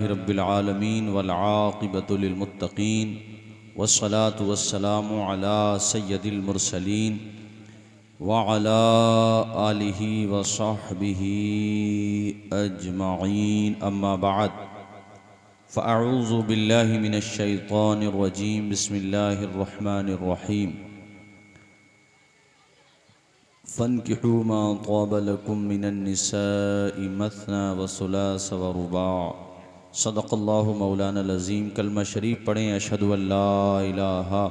रब्बिल आलमीन वल आक़िबतु लिल मुत्तक़ीन वस्सलातु वस्सलामु अला सय्यदिल मुरसलीन व अला आलिहि व सहबिहि अजमईन अम्मा बाद फ़अऊज़ु बिल्लाहि मिनश शैतानिर रजीम बिस्मिल्लाहिर रहमानिर रहीम फ़न्किहू मा ताब लकुम मिनन निसाइ मथना व सुलास व रुबा। सदक़ल्लाहु मौलाना अज़ीम। कलमा शरीफ पढ़ें। अशहदु अल्ला इलाहा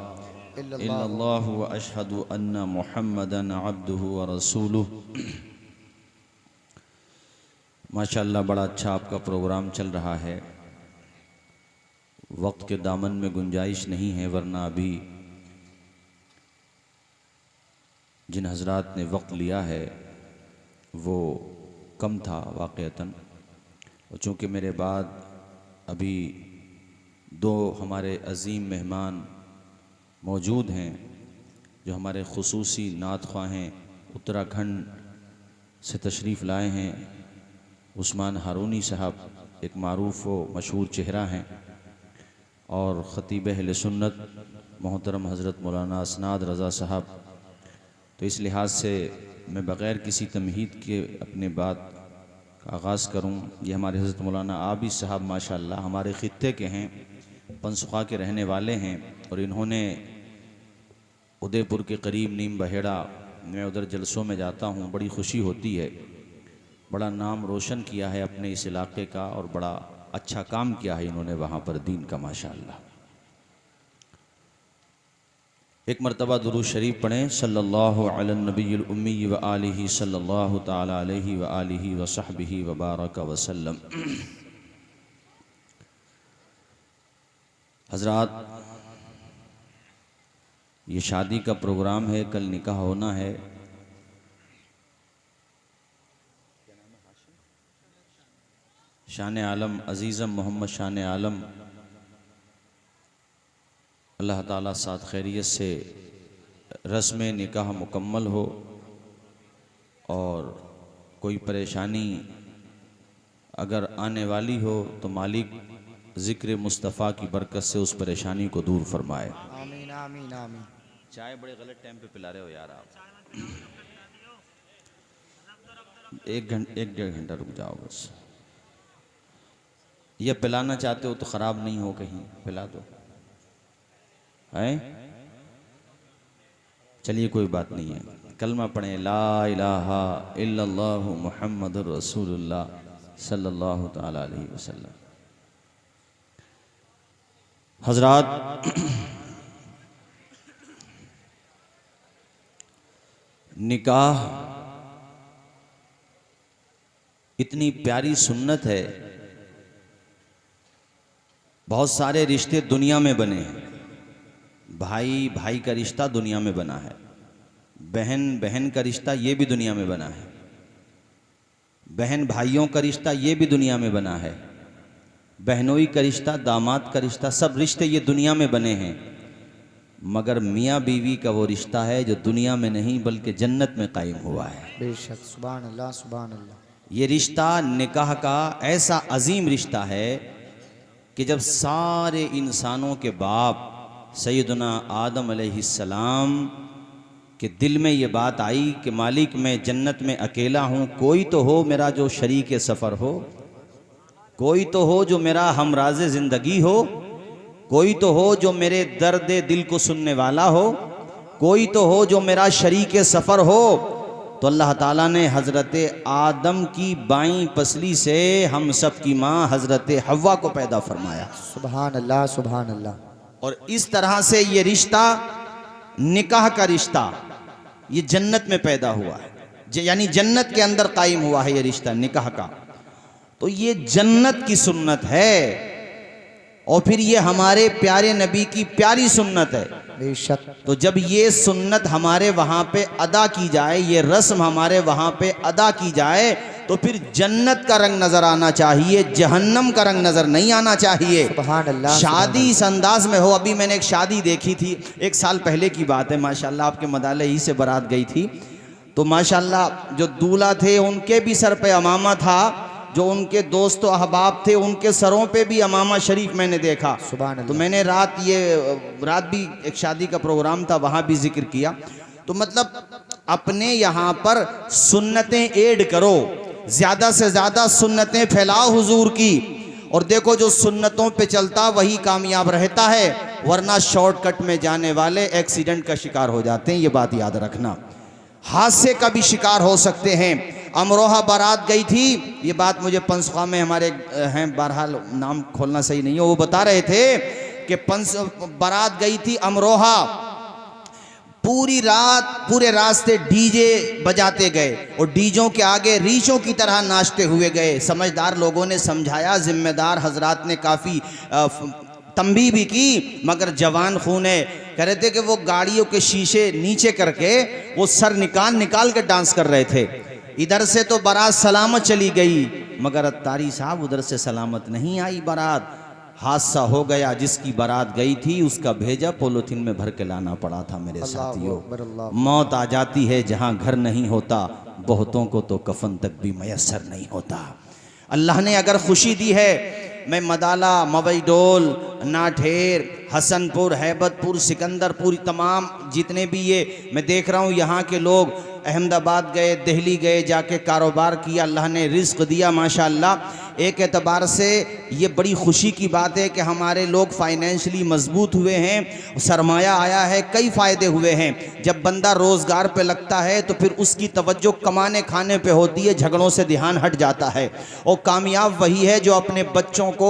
इल्लल्लाहु व अशहदु अन्ना मुहम्मदन अब्दुहु व रसूलुहु। माशाअल्लाह बड़ा अच्छा आपका प्रोग्राम चल रहा है। वक्त के दामन में गुंजाइश नहीं है, वरना अभी जिन हजरात ने वक्त लिया है वो कम था वाक़अतन। और चूँकि मेरे बाद अभी दो हमारे अज़ीम मेहमान मौजूद हैं जो हमारे खुसूसी नात ख्वाह हैं, उत्तराखंड से तशरीफ़ लाए हैं। उस्मान हारूनी साहब एक मारूफ़ व मशहूर चेहरा हैं और ख़तीब अहले सुन्नत मोहतरम हज़रत मौलाना असनाद रज़ा साहब। तो इस लिहाज से मैं बग़ैर किसी तमहीद के अपने बात का आगाज़ करूँ। ये हमारे हज़रत मौलाना आबिद साहब माशाअल्लाह हमारे ख़ित्ते के हैं, पंसुखा के रहने वाले हैं और इन्होंने उदयपुर के करीब नीम बहेड़ा, मैं उधर जलसों में जाता हूँ, बड़ी खुशी होती है। बड़ा नाम रोशन किया है अपने इस इलाके का और बड़ा अच्छा काम किया है इन्होंने वहाँ पर दीन का माशाअल्लाह। एक मरतबा दुरूद शरीफ पढ़ें। सल्लल्लाहु अला नबील उम्मी व आलिहि सल्लल्लाहु ताला अलैहि व आलिहि व सहबिहि व बारक व सल्लम। हज़रात, ये शादी का प्रोग्राम है, कल निकाह होना है। शान आलम अज़ीज़म मोहम्मद शान आलम, अल्लाह ताला साथ खैरियत से रस्म निकाह मुकम्मल हो और कोई परेशानी अगर आने वाली हो तो मालिक ज़िक्र मुस्तफ़ा की बरकत से उस परेशानी को दूर फरमाए। आमीन आमीन आमीन। चाय बड़े गलत टाइम पे पिला रहे हो यार आप। एक डेढ़ घंटा रुक जाओ बस। ये पिलाना चाहते हो तो ख़राब नहीं हो, कहीं पिला दो है। चलिए कोई बात नहीं है। कलमा पढ़ें। ला इलाहा इल्लल्लाहु मुहम्मदुर रसूलुल्लाह सल्लल्लाहु ताला अलैहि वसल्लम। हजरात, निकाह इतनी प्यारी सुन्नत है। बहुत सारे रिश्ते दुनिया में बने हैं। भाई भाई का रिश्ता दुनिया में बना है, बहन बहन का रिश्ता ये भी दुनिया में बना है, बहन भाइयों का रिश्ता ये भी दुनिया में बना है, बहनोई का रिश्ता, दामाद का रिश्ता, सब रिश्ते ये दुनिया में बने हैं। मगर मियाँ बीवी का वो रिश्ता है जो दुनिया में नहीं बल्कि जन्नत में कायम हुआ है। बेशक, सुभान अल्लाह सुभान अल्लाह। ये रिश्ता निकाह का ऐसा अजीम रिश्ता है कि जब सारे इंसानों के बाप सैयदना आदम अलैहिस्सलाम के दिल में ये बात आई कि मालिक मैं जन्नत में अकेला हूँ, कोई तो हो मेरा जो शरीक सफ़र हो, कोई तो हो जो मेरा हमराज़े ज़िंदगी हो, कोई तो हो जो मेरे दर्द दिल को सुनने वाला हो, कोई तो हो जो मेरा शरीक सफ़र हो। तो अल्लाह ताला ने हज़रत आदम की बाईं पसली से हम सब की माँ हज़रत हव्वा को पैदा फरमाया। सुभान अल्लाह सुभान अल्लाह। और इस तरह से ये रिश्ता निकाह का रिश्ता ये जन्नत में पैदा हुआ है, यानी जन्नत के अंदर कायम हुआ है ये रिश्ता निकाह का। तो ये जन्नत की सुन्नत है और फिर ये हमारे प्यारे नबी की प्यारी सुन्नत है। बेशक। तो जब ये सुन्नत हमारे वहाँ पे अदा की जाए, ये रस्म हमारे वहाँ पे अदा की जाए, तो फिर जन्नत का रंग नजर आना चाहिए, जहन्नम का रंग नजर नहीं आना चाहिए। सुभान अल्लाह। शादी इस अंदाज में हो। अभी मैंने एक शादी देखी थी, 1 साल पहले की बात है माशाल्लाह, आपके मदाले ही से बारात गई थी। तो माशाल्लाह जो दूल्हा थे उनके भी सर पे अमामा था, जो उनके दोस्त अहबाब थे उनके सरों पे भी अमामा शरीफ मैंने देखा। तो मैंने रात भी एक शादी का प्रोग्राम था, वहाँ भी जिक्र किया। तो मतलब अपने यहाँ पर सुन्नतें ऐड करो, ज़्यादा से ज़्यादा सुन्नतें फैलाओ हुजूर की, और देखो जो सुन्नतों पे चलता वही कामयाब रहता है, वरना शॉर्टकट में जाने वाले एक्सीडेंट का शिकार हो जाते हैं। ये बात याद रखना, हादसे का भी शिकार हो सकते हैं। अमरोहा बारात गई थी, ये बात मुझे पंसख्वा में हमारे हैं, बहरहाल नाम खोलना सही नहीं है, वो बता रहे थे कि बारात गई थी अमरोहा, पूरी रात पूरे रास्ते डीजे बजाते गए और डीजों के आगे रीछों की तरह नाचते हुए गए। समझदार लोगों ने समझाया, जिम्मेदार हजरात ने काफ़ी तंबीह भी की, मगर जवान खून है, कह रहे थे कि वो गाड़ियों के शीशे नीचे करके वो सर निकाल के डांस कर रहे थे। इधर से तो बारात सलामत चली गई, मगर अत्तारी साहब उधर से सलामत नहीं आई बारात। हादसा हो गया, जिसकी बारात गई थी उसका भेजा पॉलिथीन में भर के लाना पड़ा था। मेरे साथियों, मौत आ जाती है जहां घर नहीं होता, बहुतों को तो कफन तक भी मयसर नहीं होता। अल्लाह ने अगर खुशी दी है, मैं मदाला, मवैडोल, नाठेर, हसनपुर, हैबतपुर, सिकंदरपुर, तमाम जितने भी ये मैं देख रहा हूँ यहाँ के लोग अहमदाबाद गए, दिल्ली गए, जाके कारोबार किया, अल्लाह ने रिस्क दिया माशाअल्लाह। एक एतबार से ये बड़ी खुशी की बात है कि हमारे लोग फाइनेंशियली मजबूत हुए हैं, सरमाया आया है, कई फ़ायदे हुए हैं। जब बंदा रोज़गार पे लगता है तो फिर उसकी तवज्जो कमाने खाने पे होती है, झगड़ों से ध्यान हट जाता है। और कामयाब वही है जो अपने बच्चों को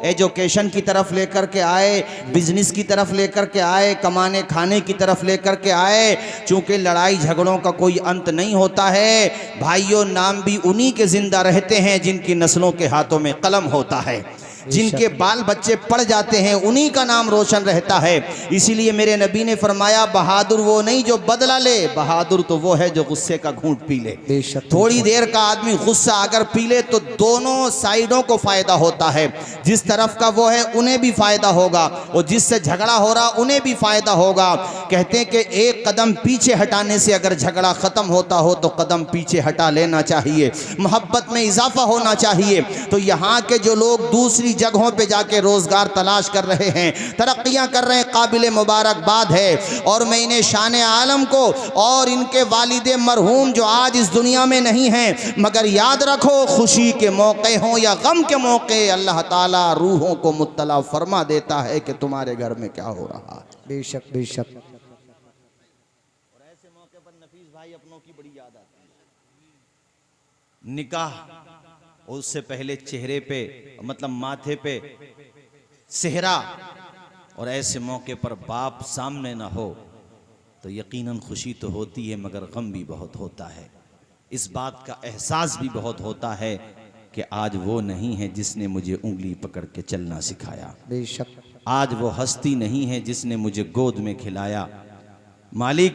एजुकेशन की तरफ लेकर के आए, बिजनेस की तरफ लेकर के आए, कमाने खाने की तरफ लेकर के आए। चूँकि लड़ाई झगड़ों का कोई अंत नहीं होता है भाइयों, नाम भी उन्हीं के जिंदा रहते हैं जिनकी नस्लों के हाथों में कलम होता है, जिनके बाल बच्चे पढ़ जाते हैं, उन्हीं का नाम रोशन रहता है। इसीलिए मेरे नबी ने फरमाया, बहादुर वो नहीं जो बदला ले, बहादुर तो वो है जो गुस्से का घूंट पी ले। थोड़ी देर का आदमी गुस्सा अगर पी ले तो दोनों साइडों को फायदा होता है, जिस तरफ का वो है उन्हें भी फायदा होगा और जिससे झगड़ा हो रहा उन्हें भी फायदा होगा। कहते हैं कि एक कदम पीछे हटाने से अगर झगड़ा खत्म होता हो तो कदम पीछे हटा लेना चाहिए, मोहब्बत में इजाफा होना चाहिए। तो यहाँ के जो लोग दूसरी जगहों पे जाके रोजगार तलाश कर रहे हैं, तरक्कियां कर रहे हैं, काबिल मुबारकबाद है। और मैं इन्हें शान आलम को और इनके वालिदे मरहूम जो आज इस दुनिया में नहीं हैं, मगर याद रखो खुशी के मौके हों या गम के मौके, अल्लाह ताला रूहों को मुत्तला फरमा देता है कि तुम्हारे घर में क्या हो रहा है। बेशक बेशक। और ऐसे मौके पर नफीस भाई अपनों की बड़ी याद आती है। निकाह, उससे पहले चेहरे पे मतलब माथे पे सेहरा, और ऐसे मौके पर बाप सामने ना हो तो यकीनन खुशी तो होती है मगर गम भी बहुत होता है। इस बात का एहसास भी बहुत होता है कि आज वो नहीं है जिसने मुझे उंगली पकड़ के चलना सिखाया, बेशक आज वो हस्ती नहीं है जिसने मुझे गोद में खिलाया। मालिक,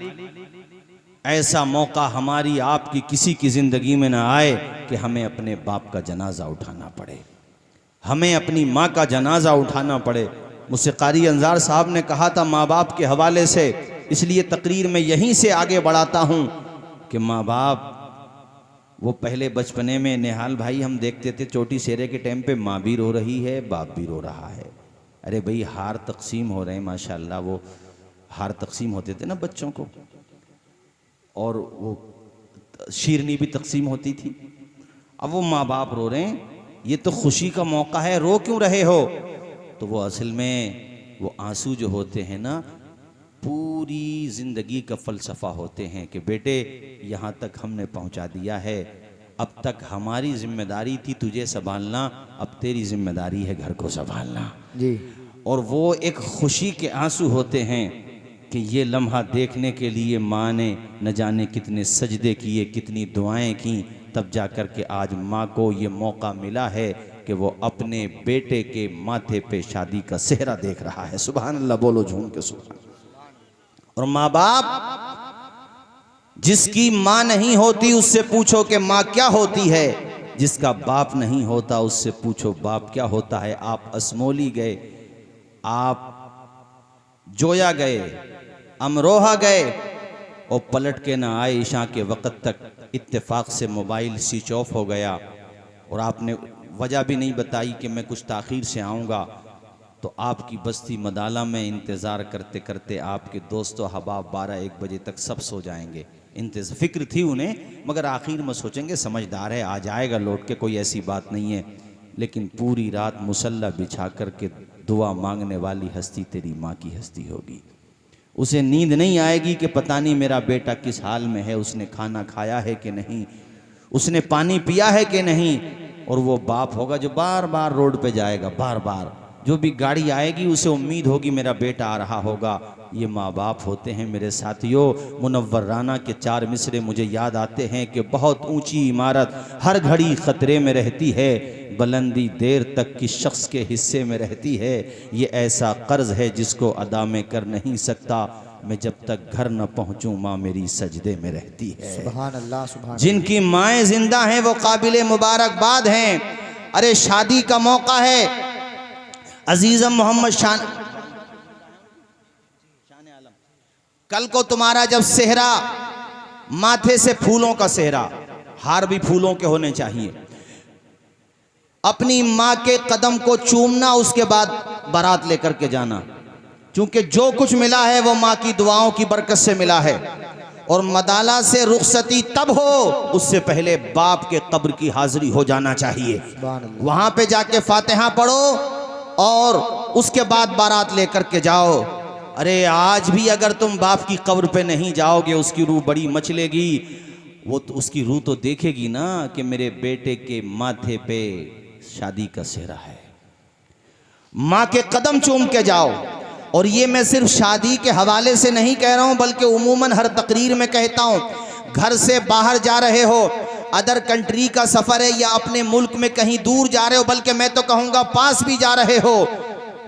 ऐसा मौका हमारी आपकी किसी की ज़िंदगी में ना आए कि हमें अपने बाप का जनाजा उठाना पड़े, हमें अपनी माँ का जनाजा उठाना पड़े। मुझसे कारी अंजार साहब ने कहा था माँ बाप के हवाले से, इसलिए तकरीर में यहीं से आगे बढ़ाता हूँ कि माँ बाप वो पहले बचपने में निहाल भाई हम देखते थे चोटी शेरे के टाइम पे माँ भी रो रही है, बाप भी रो रहा है। अरे भाई हार तकसीम हो रहे हैं माशाल्लाह, वो हार तकसीम होते थे ना बच्चों को, और वो शीरनी भी तकसीम होती थी। अब वो माँ बाप रो रहे हैं, ये तो खुशी का मौका है, रो क्यों रहे हो? तो वो असल में वो आंसू जो होते हैं ना, पूरी ज़िंदगी का फ़लसफ़ा होते हैं कि बेटे यहाँ तक हमने पहुँचा दिया है, अब तक हमारी जिम्मेदारी थी तुझे संभालना, अब तेरी जिम्मेदारी है घर को संभालना जी। और वो एक खुशी के आंसू होते हैं कि ये लम्हा देखने के लिए माँ ने न जाने कितने सजदे किए, कितनी दुआएं की, तब जा कर के आज माँ को ये मौका मिला है कि वो अपने बेटे के माथे पे शादी का सेहरा देख रहा है। सुभान अल्लाह, बोलो झूम के सुभान। और माँ बाप, जिसकी माँ नहीं होती उससे पूछो कि माँ क्या होती है, जिसका बाप नहीं होता उससे पूछो बाप क्या होता है। आप असमोली गए, आप जोया गए, अमरोहा गए और पलट के ना आए, ईशा के वक़्त तक इत्तेफाक से मोबाइल स्विच ऑफ हो गया और आपने वजह भी नहीं बताई कि मैं कुछ ताख़ीर से आऊँगा, तो आपकी बस्ती मदाला में इंतज़ार करते करते आपके दोस्तों हबाब 12-1 बजे तक सब सो जाएंगे। फ़िक्र थी उन्हें, मगर आखिर में सोचेंगे समझदार है, आ जाएगा लौट के, कोई ऐसी बात नहीं है। लेकिन पूरी रात मुसल्ला बिछा कर के दुआ मांगने वाली हस्ती तेरी माँ की हस्ती होगी। उसे नींद नहीं आएगी कि पता नहीं मेरा बेटा किस हाल में है, उसने खाना खाया है कि नहीं, उसने पानी पिया है कि नहीं। और वो बाप होगा जो बार बार रोड पे जाएगा, बार बार जो भी गाड़ी आएगी उसे उम्मीद होगी मेरा बेटा आ रहा होगा। ये माँ बाप होते हैं मेरे साथियों। मुनव्वर राना के 4 मिसरे मुझे याद आते हैं कि बहुत ऊंची इमारत हर घड़ी ख़तरे में रहती है, बुलंदी देर तक किस शख्स के हिस्से में रहती है। ये ऐसा कर्ज है जिसको अदा में कर नहीं सकता, मैं जब तक घर न पहुँचूँ माँ मेरी सजदे में रहती है। सुभान अल्लाह, सुभान जिनकी माएँ जिंदा हैं वो काबिल मुबारकबाद हैं। अरे शादी का मौका है, अजीज़म मोहम्मद शान आलम, कल को तुम्हारा जब सेहरा, माथे से फूलों का सेहरा, हार भी फूलों के होने चाहिए, अपनी माँ के कदम को चूमना, उसके बाद बारात लेकर के जाना, क्योंकि जो कुछ मिला है वो माँ की दुआओं की बरकत से मिला है। और मदाला से रुखसती तब हो, उससे पहले बाप के कब्र की हाजिरी हो जाना चाहिए। वहां पे जाके फातिहा पढ़ो और उसके बाद बारात लेकर के जाओ। अरे आज भी अगर तुम बाप की कब्र पे नहीं जाओगे, उसकी रूह बड़ी मचलेगी। वो तो उसकी रूह तो देखेगी ना कि मेरे बेटे के माथे पे शादी का सेहरा है। माँ के कदम चूम के जाओ। और ये मैं सिर्फ शादी के हवाले से नहीं कह रहा हूं, बल्कि उमूमन हर तकरीर में कहता हूं। घर से बाहर जा रहे हो, अदर कंट्री का सफ़र है, या अपने मुल्क में कहीं दूर जा रहे हो, बल्कि मैं तो कहूँगा पास भी जा रहे हो,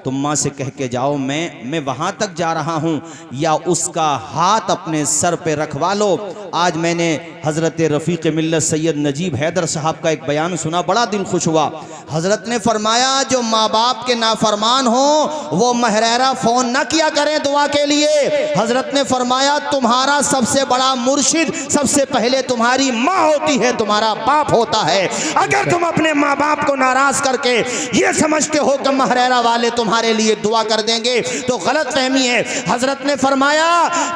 तुम माँ से कह के जाओ मैं वहाँ तक जा रहा हूँ, या उसका हाथ अपने सर पे रखवा लो। आज मैंने हज़रत रफ़ीक़ मिल्लत सैयद नजीब हैदर साहब का एक बयान सुना, बड़ा दिल खुश हुआ। हज़रत ने फरमाया जो माँ बाप के नाफरमान हो वो महरेरा फ़ोन न किया करें दुआ के लिए। हज़रत ने फरमाया तुम्हारा सबसे बड़ा मुर्शिद सबसे पहले तुम्हारी माँ होती है, तुम्हारा बाप होता है। अगर तुम अपने माँ बाप को नाराज़ करके ये समझते हो कि महरेरा वाले तुम्हारे लिए दुआ कर देंगे तो गलत फहमी है। हज़रत ने फरमाया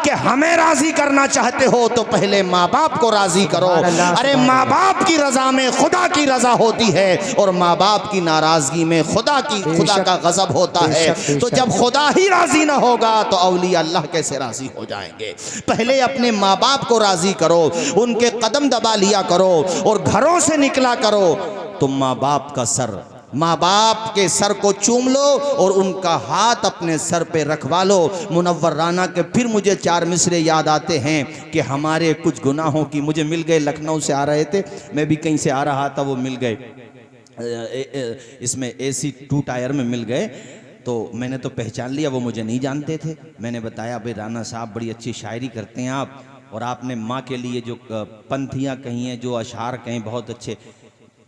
कि हमें राज़ी करना चाहते हो तो पहले माँ बाप को राज़ी करो। अरे माँ बाप की रज़ा में खुदा की रज़ा होती है और माँ बाप की नाराज़गी में खुदा का गज़ब होता है। तो जब खुदा ही राज़ी ना होगा तो औलिया अल्लाह कैसे राज़ी हो जाएंगे। पहले अपने माँ बाप को राज़ी करो, उनके कदम दबा लिया करो और घरों से निकला करो तो माँ बाप के सर को चूम लो और उनका हाथ अपने सर पे रखवा लो। मुनव्वर राना के फिर मुझे 4 मिसरे याद आते हैं कि हमारे कुछ गुनाहों की, मुझे मिल गए, लखनऊ से आ रहे थे, मैं भी कहीं से आ रहा था, वो मिल गए, इसमें AC 2 टायर में मिल गए। तो मैंने तो पहचान लिया, वो मुझे नहीं जानते थे। मैंने बताया भाई राना साहब बड़ी अच्छी शायरी करते हैं आप, और आपने माँ के लिए जो पंथियाँ कही हैं, जो अशार कहें, बहुत अच्छे।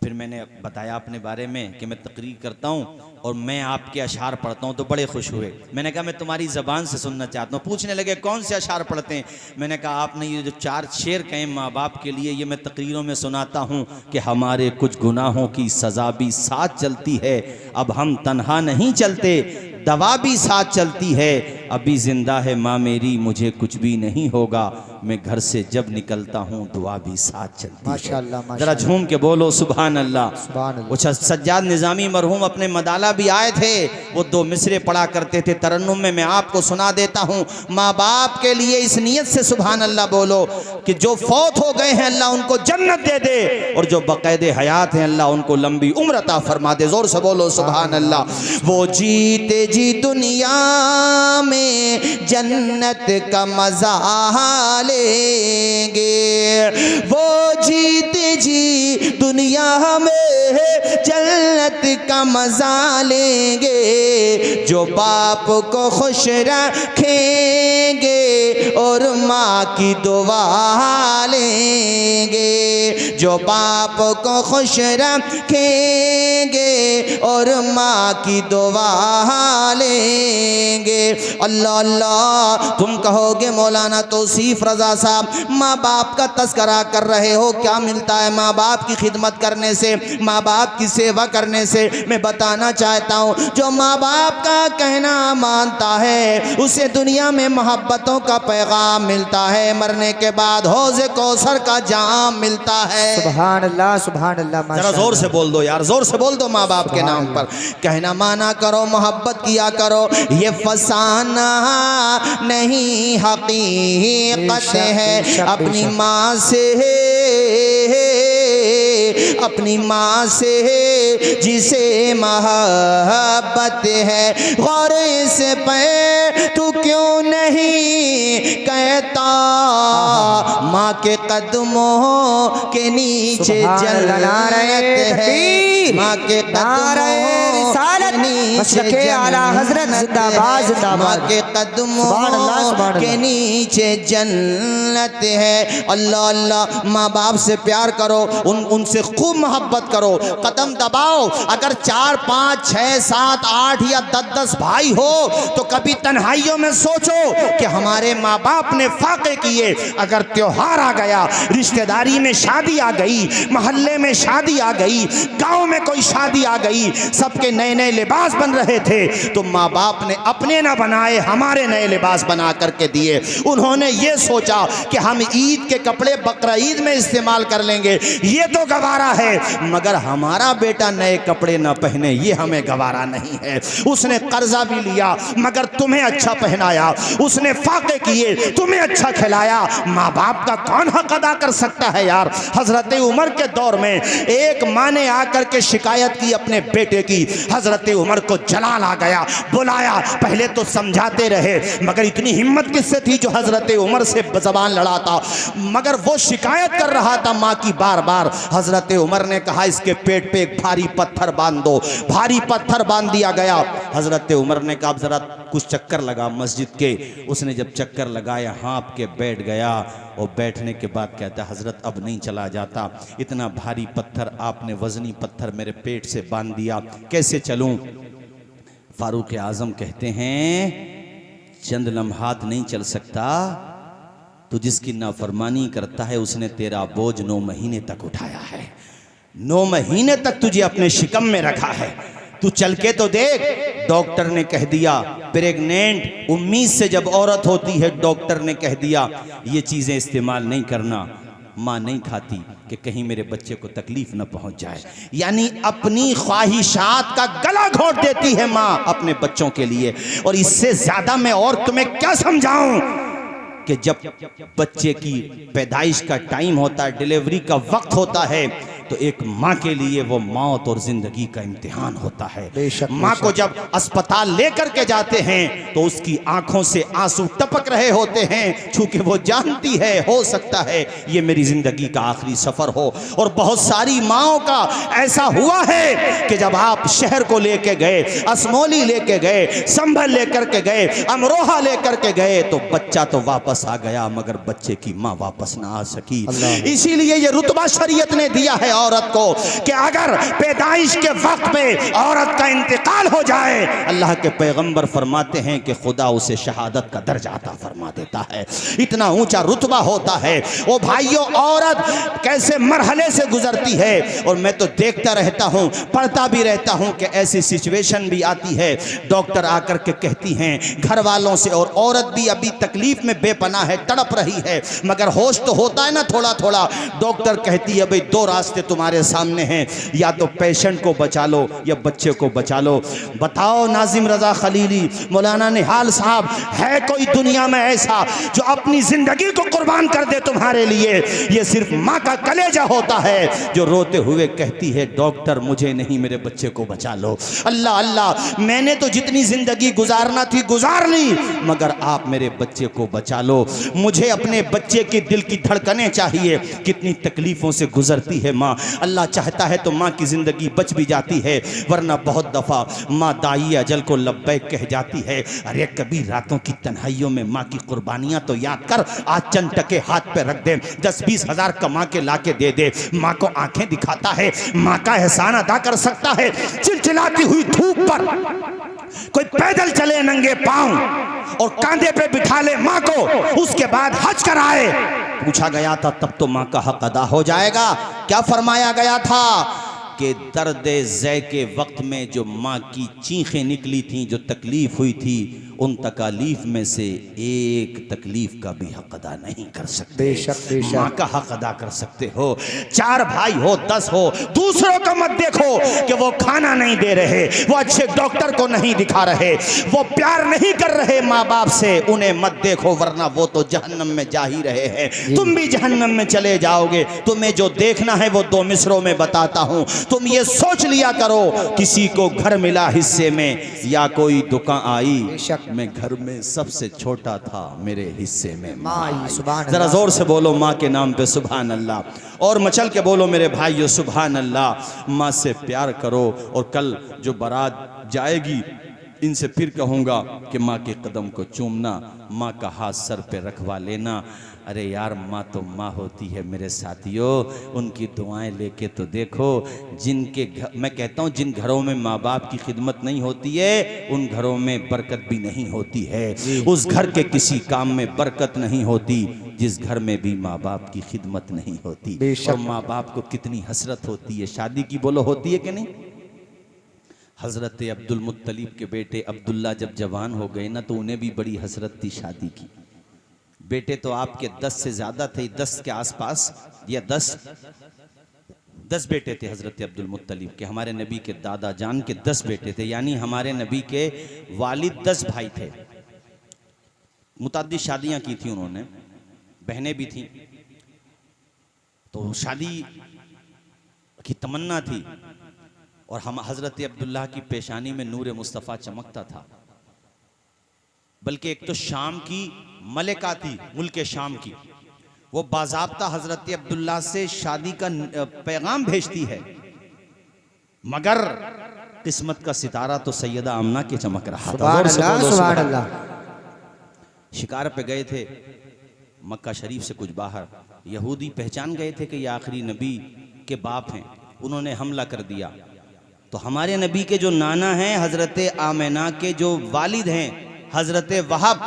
फिर मैंने बताया अपने बारे में कि मैं तकरीर करता हूँ और मैं आपके अशार पढ़ता हूँ, तो बड़े खुश हुए। मैंने कहा मैं तुम्हारी ज़बान से सुनना चाहता हूँ। पूछने लगे कौन से अशार पढ़ते हैं। मैंने कहा आपने ये जो 4 शेर कहे माँ बाप के लिए, ये मैं तकरीरों में सुनाता हूँ कि हमारे कुछ गुनाहों की सज़ा भी साथ चलती है, अब हम तन्हा नहीं चलते, दवा भी साथ चलती है, अभी जिंदा है माँ मेरी, मुझे कुछ भी नहीं होगा, मैं घर से जब निकलता हूँ दुआ भी साथ चलती है। माशाअल्लाह, जरा झूम के बोलो सुभान अल्लाह। सुभान अल्लाह। अच्छा, सज्जाद निज़ामी मरहूम अपने मदाला भी आए थे, वो 2 मिसरे पढ़ा करते थे तरन्नुम में, मैं आपको सुना देता हूँ। माँ बाप के लिए इस नियत से सुभान अल्लाह बोलो कि जो फौत हो गए हैं अल्लाह उनको जन्नत दे दे, और जो बक़ैदे हयात हैं अल्लाह उनको लंबी उम्र अता फरमा दे। जोर से बोलो सुभान अल्लाह। वो जीते जी दुनिया में जन्नत का मज़ा लेंगे, वो जीते जी दुनिया में जन्नत का मज़ा लेंगे, जो बाप को खुश रखेंगे और माँ की दुआ लेंगे, जो बाप को खुश रखेंगे और माँ की दुआ लेंगे। अल्लाह अल्लाह, तुम कहोगे मौलाना तौसीफ रज़ा साहब, माँ बाप का तज़किरा कर रहे हो, क्या मिलता है माँ बाप की खिदमत करने से, माँ बाप की सेवा करने से? मैं बताना चाहता हूँ, जो माँ बाप का कहना मानता है उसे दुनिया में मोहब्बतों का पैगाम मिलता है, मरने के बाद हौज़े कौसर का जाम मिलता है। सुभान अल्लाह सुभान अल्लाह। जरा जोर से बोल दो यार, जोर से बोल दो माँ बाप के नाम पर। कहना माना करो, मोहब्बत किया करो, ये फसाना नहीं हकीकत है। अपनी माँ से, अपनी माँ से जिसे मोहब्बत है, गौर से पे तू क्यों नहीं कहता, माँ के कदमों के नीचे जन्नत है, माँ के कदमों के आला हज़रत जिंदाबाद जिंदाबाद, माँ के कदमों के नीचे जन्नत है। अल्लाह अल्लाह, माँ बाप से प्यार करो, उनसे खूब मोहब्बत करो, कदम दबाओ। अगर 4 5 6 7 8 या 10 भाई हो तो कभी तन्हाइयों में सोचो कि हमारे माँ बाप ने फाके किए। अगर त्योहार आ गया, रिश्तेदारी में शादी आ गई, मोहल्ले में शादी आ गई, गांव में कोई शादी आ गई, सबके नए नए लिबास बन रहे थे, तो माँ बाप ने अपने ना बनाए, हमारे नए लिबास बना करके दिए। उन्होंने ये सोचा कि हम ईद के कपड़े बकरा ईद में इस्तेमाल कर लेंगे, ये तो गवारा है, मगर हमारा बेटा नए कपड़े ना पहने ये हमें गवारा नहीं है। उसने कर्जा भी लिया मगर तुम्हें अच्छा पहनाया, उसने फाके किए तुम्हें अच्छा खिलाया। माँ बाप का कौन हक अदा कर सकता है यार। हजरत उमर के दौर में एक माँ ने आकर के शिकायत की अपने बेटे की, हजरत उमर को जलाल आ गया, बुलाया, पहले तो समझाते रहे मगर इतनी हिम्मत किससे थी जो हजरत उमर से ज़बान लड़ाता, मगर वो शिकायत कर रहा था माँ की बार बार। हजरत उमर ने कहा इसके पेट पे एक भारी पत्थर बांध दो, भारी पत्थर बांध दिया गया। हजरत उमर ने कहा जरा कुछ चक्कर लगा मस्जिद के, उसने जब चक्कर लगाया हाँप के बैठ गया और बैठने के बाद कहता हजरत अब नहीं चला जाता, इतना भारी पत्थर आपने, वजनी पत्थर मेरे पेट से बांध दिया, कैसे चलूं? फारूक आजम कहते हैं चंद लम्हात नहीं चल सकता, तो जिसकी नाफरमानी करता है उसने तेरा बोझ 9 महीने तक उठाया है, 9 महीने तक तुझे अपने शिकम में रखा है, तू चल के तो देख। डॉक्टर ने कह दिया प्रेग्नेंट 19 से जब औरत होती है, डॉक्टर ने कह दिया ये चीज़ें इस्तेमाल नहीं करना। माँ नहीं खाती कि कहीं मेरे बच्चे को तकलीफ न पहुंच जाए, यानी अपनी ख्वाहिशात का गला घोंट देती है माँ अपने बच्चों के लिए। और इससे ज्यादा मैं और तुम्हें क्या समझाऊं कि जब बच्चे की पैदाइश का टाइम होता है, डिलीवरी का वक्त होता है, तो एक माँ के लिए वो मौत और जिंदगी का इम्तिहान होता है। माँ को जब अस्पताल लेकर के जाते हैं तो उसकी आंखों से आंसू टपक रहे होते हैं, चूंकि वो जानती है हो सकता है ये मेरी जिंदगी का आखिरी सफर हो। और बहुत सारी माँओं का ऐसा हुआ है कि जब आप शहर को लेके गए, असमोली लेके गए, संभल लेकर के गए, अमरोहा लेकर के गए, तो बच्चा तो वापस आ गया मगर बच्चे की माँ वापस ना आ सकी। इसीलिए ये रुतबा शरीयत ने दिया है औरत को कि अगर पैदाइश के वक्त पे औरत का इंतकाल हो जाए, अल्लाह के पैगंबर फरमाते हैं कि खुदा उसे शहादत का दर्जा अता फरमा देता है, इतना ऊंचा रुतबा होता है। ओ भाइयों, औरत कैसे मरहले से गुजरती है, और मैं तो देखता रहता हूं, पढ़ता भी रहता हूं कि ऐसी सिचुएशन भी आती है, डॉक्टर आकर के कहती हैं घर वालों से, और औरत भी अभी तकलीफ में बेपनाह है, तड़प रही है, मगर होश तो होता है ना थोड़ा थोड़ा। डॉक्टर कहती है भाई 2 रास्ते तुम्हारे सामने हैं, या तो पेशेंट को बचा लो या बच्चे को बचा लो। बताओ नाजिम रजा खलीली, मौलाना निहाल साहब, है कोई दुनिया में ऐसा जो अपनी जिंदगी को कुर्बान कर दे तुम्हारे लिए? ये सिर्फ माँ का कलेजा होता है जो रोते हुए कहती है डॉक्टर मुझे नहीं, मेरे बच्चे को बचा लो। अल्लाह अल्लाह, मैंने तो जितनी जिंदगी गुजारना थी गुजार ली, मगर आप मेरे बच्चे को बचा लो। मुझे अपने बच्चे के दिल की धड़कनें चाहिए, कितनी तकलीफों से गुजरती है माँ, अल्लाह चाहता है तो माँ की ज़िंदगी बच भी जाती है, वरना बहुत दफ़ा माँ दाई अजल को लब्बैक कह जाती है। अरे कभी रातों की तन्हाइयों में माँ की कुर्बानियाँ तो याद कर, आज चंद टके हाथ पे रख दे, 10-20 हज़ार कमा के ला के दे दे। माँ को आंखें दिखाता है, माँ का एहसान अदा कर सकता है। चिलचिलाती हुई धूप पर कोई पैदल चले नंगे पांव और कांधे पे बिठा ले माँ को, उसके बाद हज कराए। पूछा गया था तब तो माँ का हक अदा हो जाएगा। क्या फरमाया गया था कि दर्द ज़ै के वक्त में जो माँ की चीखें निकली थीं, जो तकलीफ हुई थी, उन तकालीफ में से एक तकलीफ का भी हक अदा नहीं कर सकते। बेशक बेशक माँ का हक अदा कर सकते हो। 4 भाई हो 10 हो, दूसरों को मत देखो कि वो खाना नहीं दे रहे, वो अच्छे डॉक्टर को नहीं दिखा रहे, वो प्यार नहीं कर रहे माँ बाप से, उन्हें मत देखो, वरना वो तो जहन्नम में जा ही रहे हैं, तुम भी जहन्नम में चले जाओगे। तुम्हें जो देखना है वो 2 मिसरों में बताता हूँ। तुम ये सोच लिया करो, किसी को घर मिला हिस्से में या कोई दुकान आई, मैं घर में सबसे छोटा था, मेरे हिस्से में माँ। जरा जोर से बोलो माँ के नाम पे सुभान अल्लाह, और मचल के बोलो मेरे भाइयों सुभान अल्लाह। माँ से प्यार करो, और कल जो बारात जाएगी इनसे फिर कहूँगा कि माँ के कदम को चूमना, माँ का हाथ सर पे रखवा लेना। अरे यार माँ तो माँ होती है मेरे साथियों, उनकी दुआएं लेके तो देखो। जिनके घर, मैं कहता हूँ जिन घरों में माँ बाप की खिदमत नहीं होती है, उन घरों में बरकत भी नहीं होती है। उस घर के किसी काम में बरकत नहीं होती जिस घर में भी माँ बाप की खिदमत नहीं होती। और माँ बाप को कितनी हसरत होती है शादी की, बोलो होती है कि नहीं? हज़रत अब्दुल मुत्तलिब के बेटे अब्दुल्ला जब जवान हो गए ना, तो उन्हें भी बड़ी हसरत थी शादी की। बेटे तो आपके 10 से ज़्यादा थे, 10 के आसपास, या 10 बेटे थे हज़रत अब्दुल मुत्तलिब के। हमारे नबी के दादा जान के 10 बेटे थे, यानी हमारे नबी के वालिद 10 भाई थे। मुतअद्दिद शादियाँ की थी उन्होंने, बहनें भी थीं, तो शादी की तमन्ना थी। और हम हज़रत अब्दुल्ला की पेशानी में नूर मुस्तफ़ा चमकता था। बल्कि एक तो शाम की मलिका थी, मुल्क शाम की, वो बाज़ाब्ता हज़रत अब्दुल्ला से शादी का पैगाम भेजती है, मगर किस्मत का सितारा तो सैयदा आमना के चमक रहा था। सुभान अल्लाह। शिकार पे गए थे मक्का शरीफ से कुछ बाहर, यहूदी पहचान गए थे कि ये आखिरी नबी के बाप हैं। उन्होंने हमला कर दिया, तो हमारे नबी के जो नाना हैं हज़रत आमिना के जो वालिद हैं हज़रत वहाब,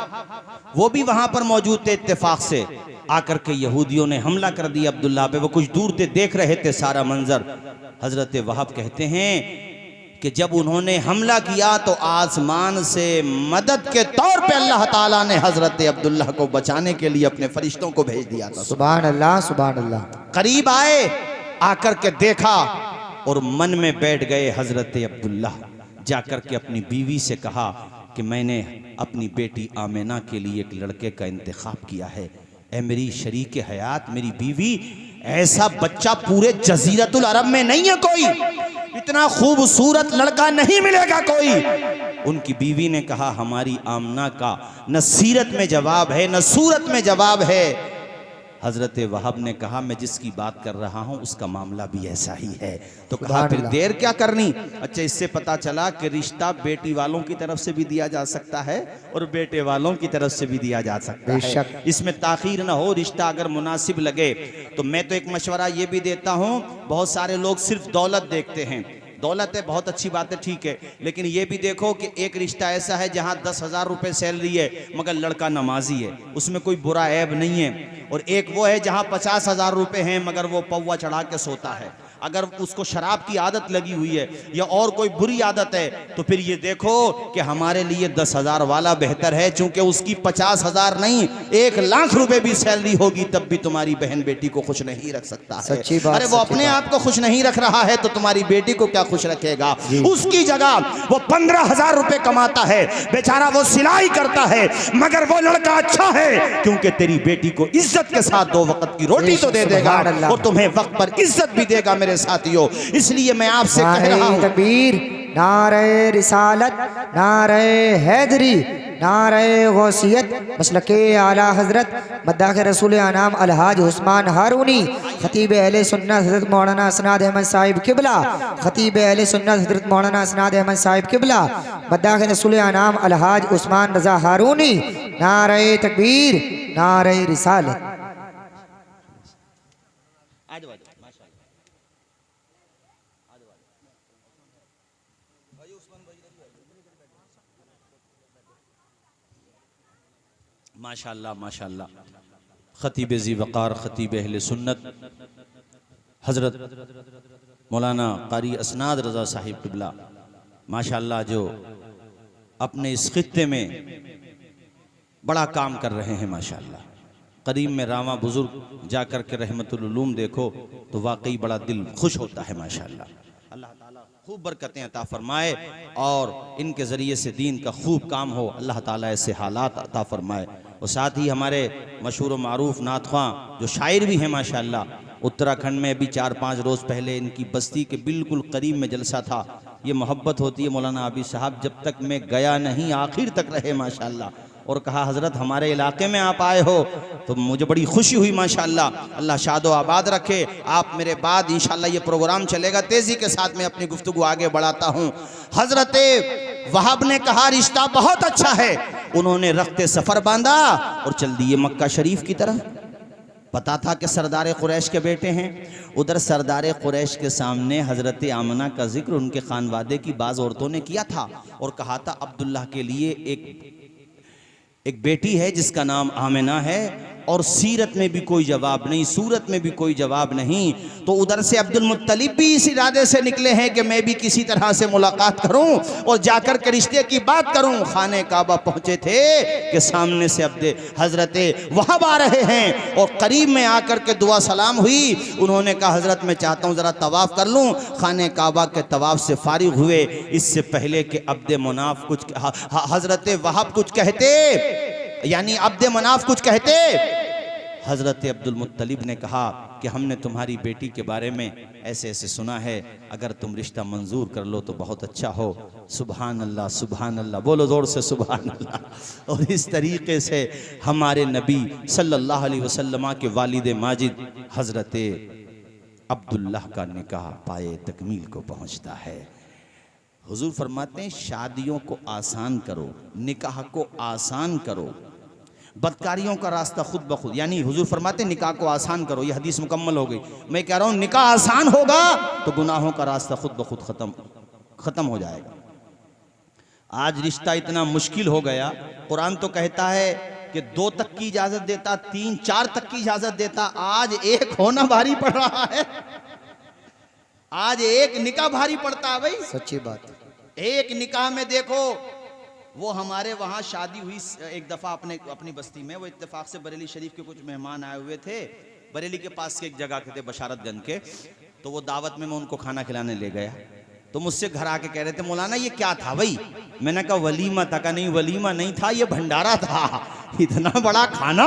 वो भी वहाँ पर मौजूद थे। इत्तेफाक से आकर के यहूदियों ने हमला कर दिया अब्दुल्ला पे। वो कुछ दूर थे, देख रहे थे सारा मंजर। हज़रत वहाब कहते हैं कि जब उन्होंने हमला किया तो आसमान से मदद के तौर पे अल्लाह ताला ने हज़रत अब्दुल्ला को बचाने के लिए अपने फरिश्तों को भेज दिया था। सुभान अल्लाह सुभान अल्लाह। करीब आए, आकर के देखा और मन में बैठ गए हज़रत अब्दुल्ला। जाकर के अपनी बीवी से कहा कि मैंने अपनी बेटी आमिना के लिए एक लड़के का इंतखाब किया है। ए मेरी शरीक हयात, मेरी बीवी, ऐसा बच्चा पूरे जजीरतुल अरब में नहीं है कोई, इतना खूबसूरत लड़का नहीं मिलेगा कोई। उनकी बीवी ने कहा हमारी आमना का न सीरत में जवाब है न सूरत में जवाब है। हज़रत वहाब ने कहा मैं जिसकी बात कर रहा हूँ उसका मामला भी ऐसा ही है। तो कहा फिर देर क्या करनी। अच्छा, इससे पता चला कि रिश्ता बेटी वालों की तरफ से भी दिया जा सकता है और बेटे वालों की तरफ से भी दिया जा सकता है, इसमें ताख़ीर ना हो। रिश्ता अगर मुनासिब लगे तो मैं तो एक मशवरा ये भी देता हूँ, बहुत सारे लोग सिर्फ दौलत देखते हैं। दौलत है बहुत अच्छी बात है, ठीक है, लेकिन ये भी देखो कि एक रिश्ता ऐसा है जहाँ 10,000 रुपये सैलरी है मगर लड़का नमाजी है, उसमें कोई बुरा ऐब नहीं है। और एक वो है जहाँ 50,000 रुपये हैं मगर वो पौवा चढ़ा के सोता है। अगर उसको शराब की आदत लगी हुई है या और कोई बुरी आदत है तो फिर ये देखो कि हमारे लिए 10,000 वाला बेहतर है, चूंकि उसकी 50,000 नहीं 1,00,000 रुपए भी सैलरी होगी तब भी तुम्हारी बहन बेटी को खुश नहीं रख सकता है। अरे वो अपने आप को खुश नहीं रख रहा है तो तुम्हारी बेटी को क्या खुश रखेगा। उसकी जगह वो 15,000 रुपए कमाता है, बेचारा वो सिलाई करता है, मगर वो लड़का अच्छा है क्योंकि तेरी बेटी को इज्जत के साथ 2 वक्त की रोटी तो दे देगा और तुम्हें वक्त पर इज्जत भी देगा मेरे साथियों। इसलिए मैं आपसे कह रहा हूं, तकबीर, नारे रिसालत, नारे हैदरी, नारे गौसियत मसलके आला हजरत मद्दाख रसूल अनाम अलहाज उस्मान हारूनी खतीब अहले सुन्नत हजरत मौलाना असनाद अहमद साहिब किबला खतीब अहले सुन्नत हजरत मौलाना असनाद अहमद साहिब किबला मद्दाख रसूल अनाम अलहाज उस्मान रजा हारूनी नारे तकबीर नारे रिसालत। माशाअल्लाह माशाअल्लाह। खतीब ज़ी वक़ार खतीब अहले सुन्नत हज़रत मौलाना कारी असनाद रज़ा साहिब किबला माशाअल्लाह जो अपने इस खित्ते में बड़ा काम कर रहे हैं माशाअल्लाह। करीम में रावा बुजुर्ग जा कर के रहमतुल उलूम देखो तो वाकई बड़ा दिल खुश होता है माशाअल्लाह। अल्लाह ताला खूब बरकतें अता फरमाए और इनके ज़रिए से दीन का खूब काम हो, अल्लाह ताला ऐसे हालात अता फरमाए। और साथ ही हमारे मशहूर व मारूफ नात ख्वां जो शायर भी हैं माशाअल्लाह, उत्तराखंड में भी 4-5 रोज़ पहले इनकी बस्ती के बिल्कुल करीब में जलसा था। ये मोहब्बत होती है मौलाना आबी साहब, जब तक मैं गया नहीं आखिर तक रहे माशाअल्लाह, और कहा हज़रत हमारे इलाके में आप आए हो तो मुझे बड़ी खुशी हुई माशाअल्लाह। अल्लाह शादो आबाद रखे। आप मेरे बाद इंशाअल्लाह ये प्रोग्राम चलेगा, तेज़ी के साथ मैं अपनी गुफ्तगू आगे बढ़ाता हूँ। हज़रत वहाब ने कहा रिश्ता बहुत अच्छा है, उन्होंने रखते सफ़र बांधा और चल दिए मक्का शरीफ की तरफ। पता था कि सरदार कुरैश के बेटे हैं। उधर सरदार कुरैश के सामने हज़रत आमना का जिक्र उनके खानवादे की बाज़ औरतों ने किया था और कहा था अब्दुल्लाह के लिए एक बेटी है जिसका नाम आमिना है, और सीरत में भी कोई जवाब नहीं, सूरत में भी कोई जवाब नहीं। तो उधर से अब्दुल मुत्तलिब भी इस इरादे से निकले हैं कि मैं भी किसी तरह से मुलाकात करूं और जाकर के रिश्ते की बात करूं। खाने काबा पहुंचे थे कि सामने से हज़रत वहाब आ रहे हैं और करीब में आकर के दुआ सलाम हुई। उन्होंने कहा हज़रत मैं चाहता हूं ज़रा तवाफ़ कर लूं। खाने काबा के तवाफ़ से फारिग हुए, इससे पहले कि अब्दे मनाफ कुछ हज़रत वहाब कुछ कहते, यानी अब्दे मनाफ कुछ कहते, हज़रत अब्दुल मुत्तलिब ने कहा कि हमने तुम्हारी बेटी के बारे में ऐसे ऐसे सुना है, अगर तुम रिश्ता मंजूर कर लो तो बहुत अच्छा हो। सुबहान अल्लाह सुबहान अल्लाह, बोलो ज़ोर से सुबहान अल्लाह। और इस तरीके से हमारे नबी सल्लल्लाहु अलैहि वसल्लम के वालिद माजिद हज़रत अब्दुल्लाह का निकाह पाए तकमील को पहुँचता है। हुजूर फरमाते हैं शादियों को आसान करो, निकाह को आसान करो, बदकारियों का रास्ता खुद ब खुद, यानी हुजूर फरमाते हैं निकाह को आसान करो। यह हदीस मुकम्मल हो गई। मैं कह रहा हूँ निकाह आसान होगा तो गुनाहों का रास्ता खुद ब खुद ख़त्म हो जाएगा। आज रिश्ता इतना मुश्किल हो गया, कुरान तो कहता है कि 2 तक की इजाज़त देता, 3-4 तक की इजाज़त देता, आज 1 होना भारी पड़ रहा है। आज 1 निकाह भारी पड़ता है भाई, सच्ची बात। 1 निकाह में देखो, वो हमारे वहाँ शादी हुई एक दफ़ा अपनी बस्ती में, वो इत्तेफाक से बरेली शरीफ के कुछ मेहमान आए हुए थे। बरेली के पास के एक जगह के थे बशारतगंज के, तो वो दावत में मैं उनको खाना खिलाने ले गया। तो मुझसे घर आके कह रहे थे मौलाना ये क्या था भाई? मैंने कहा वलीमा था। कहा नहीं वलीमा नहीं था, ये भंडारा था। इतना बड़ा खाना,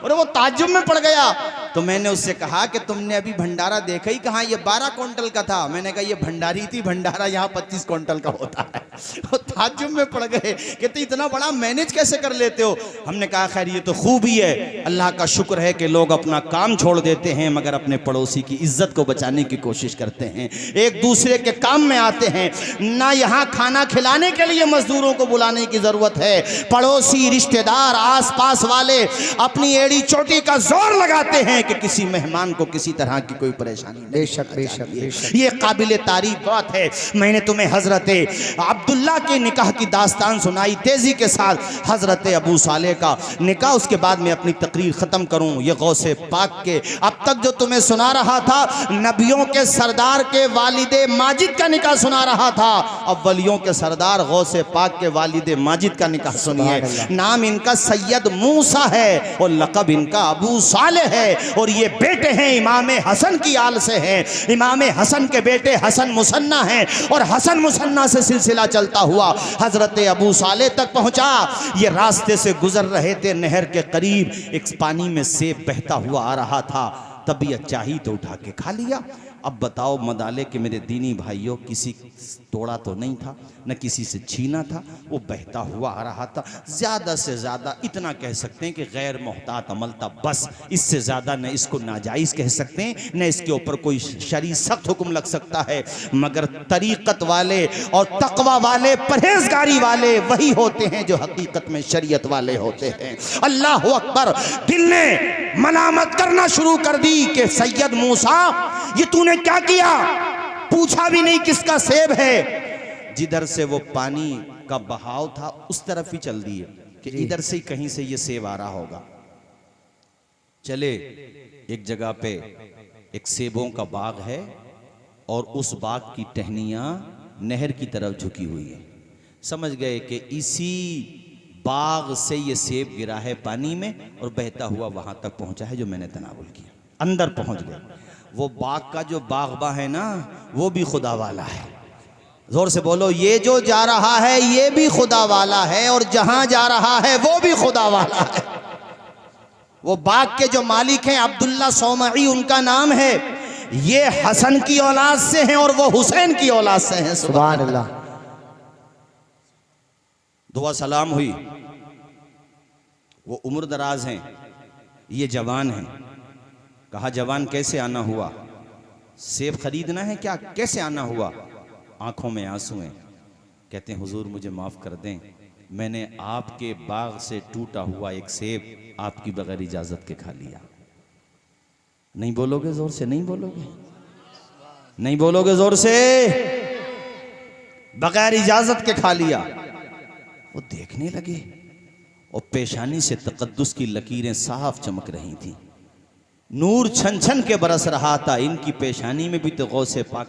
और वो ताज्जुब में पड़ गया। तो मैंने उससे कहा कि तुमने अभी भंडारा देखा ही कहाँ? ये 12 क्विंटल का था। मैंने कहा ये भंडारी थी, भंडारा यहाँ 25 क्विंटल का होता है। वो ताज्जुब में पड़ गए कि तो इतना बड़ा मैनेज कैसे कर लेते हो? हमने कहा खैर ये तो खूबी है, अल्लाह का शुक्र है कि लोग अपना काम छोड़ देते हैं मगर अपने पड़ोसी की इज्जत को बचाने की कोशिश करते हैं, एक दूसरे के काम में आते हैं। ना यहाँ खाना खिलाने के लिए मजदूरों को बुलाने की जरूरत है, पड़ोसी रिश्तेदार आस पास वाले अपनी एड़ी चोटी का जोर लगाते हैं कि किसी मेहमान को किसी तरह की कोई परेशानी नहीं। बेशक बेशक बेशक, ये काबिल तारीफ बात है। मैंने तुम्हें हजरत अब्दुल्ला के निकाह की दास्तान सुनाई तेजी के साथ, हजरत अबू साले का निकाह। उसके बाद मैं अपनी तकरीर खत्म करूं। ये गौसे पाक के अब तक जो तुम्हें सुना रहा था, नबियों के सरदार के वालिदे माजिद का निकाह सुना रहा था। अब वलियों के सरदार गौसे पाक के वालिदे माजिद का निकाह सुनिए। नाम इनका सैयद मूसा है और लक़ब इनका अबू साले है, और ये बेटे हैं इमाम हसन की आल से हैं। इमाम हसन के बेटे हसन मुसन्ना हैं, और हसन मुसन्ना से सिलसिला चलता हुआ हजरत अबू साले तक पहुंचा। ये रास्ते से गुजर रहे थे, नहर के करीब एक पानी में सेब बहता हुआ आ रहा था। तबीयत चाही तो उठा के खा लिया। अब बताओ मदाले कि मेरे दीनी भाइयों, किसी तोड़ा तो नहीं था, न किसी से छीना था, वो बहता हुआ आ रहा था। ज़्यादा से ज़्यादा इतना कह सकते हैं कि गैर मोहतात अमल था, बस। इससे ज़्यादा न इसको नाजायज़ कह सकते हैं, न इसके ऊपर कोई शरी सख्त हुक्म लग सकता है। मगर तरीक़त वाले और तकवा वाले, परहेजगारी वाले वही होते हैं जो हकीकत में शरीयत वाले होते हैं। अल्लाह अकबर। दिल ने मलामत करना शुरू कर दी कि सैयद मूसा, ये तूने क्या किया? पूछा भी नहीं किसका सेब है। जिधर से वो पानी का बहाव था उस तरफ ही चल दिए कि इधर से ही कहीं से ये सेब आ रहा होगा। चले, एक जगह पे एक सेबों का बाग है और उस बाग की टहनियां नहर की तरफ झुकी हुई है। समझ गए कि इसी बाग से ये सेब गिरा है पानी में और बहता हुआ वहां तक पहुंचा है जो मैंने तनावुल किया। अंदर पहुंच गए। वो बाग का जो बागबा है ना, वो भी खुदा वाला है। जोर से बोलो, ये जो जा रहा है ये भी खुदा वाला है और जहां जा रहा है वो भी खुदा वाला है। वो बाग के जो मालिक हैं अब्दुल्ला सौमई उनका नाम है। ये हसन की औलाद से हैं और वो हुसैन की औलाद से हैं। सुभान अल्लाह। दुआ सलाम हुई। वो उम्र दराज हैं, ये जवान हैं। कहा जवान कैसे आना हुआ? सेब खरीदना है क्या? कैसे आना हुआ? आंखों में आंसू हैं। कहते हैं हुजूर मुझे माफ कर दें, मैंने आपके बाग से टूटा हुआ एक सेब आपकी बगैर इजाजत के खा लिया। नहीं बोलोगे जोर से? नहीं बोलोगे? नहीं बोलोगे जोर से? बगैर इजाजत के खा लिया। वो देखने लगे और पेशानी से तकद्दुस की लकीरें साफ चमक रही थी। नूर छन छन के बरस रहा था। इनकी पेशानी में भी तो गौसे पाक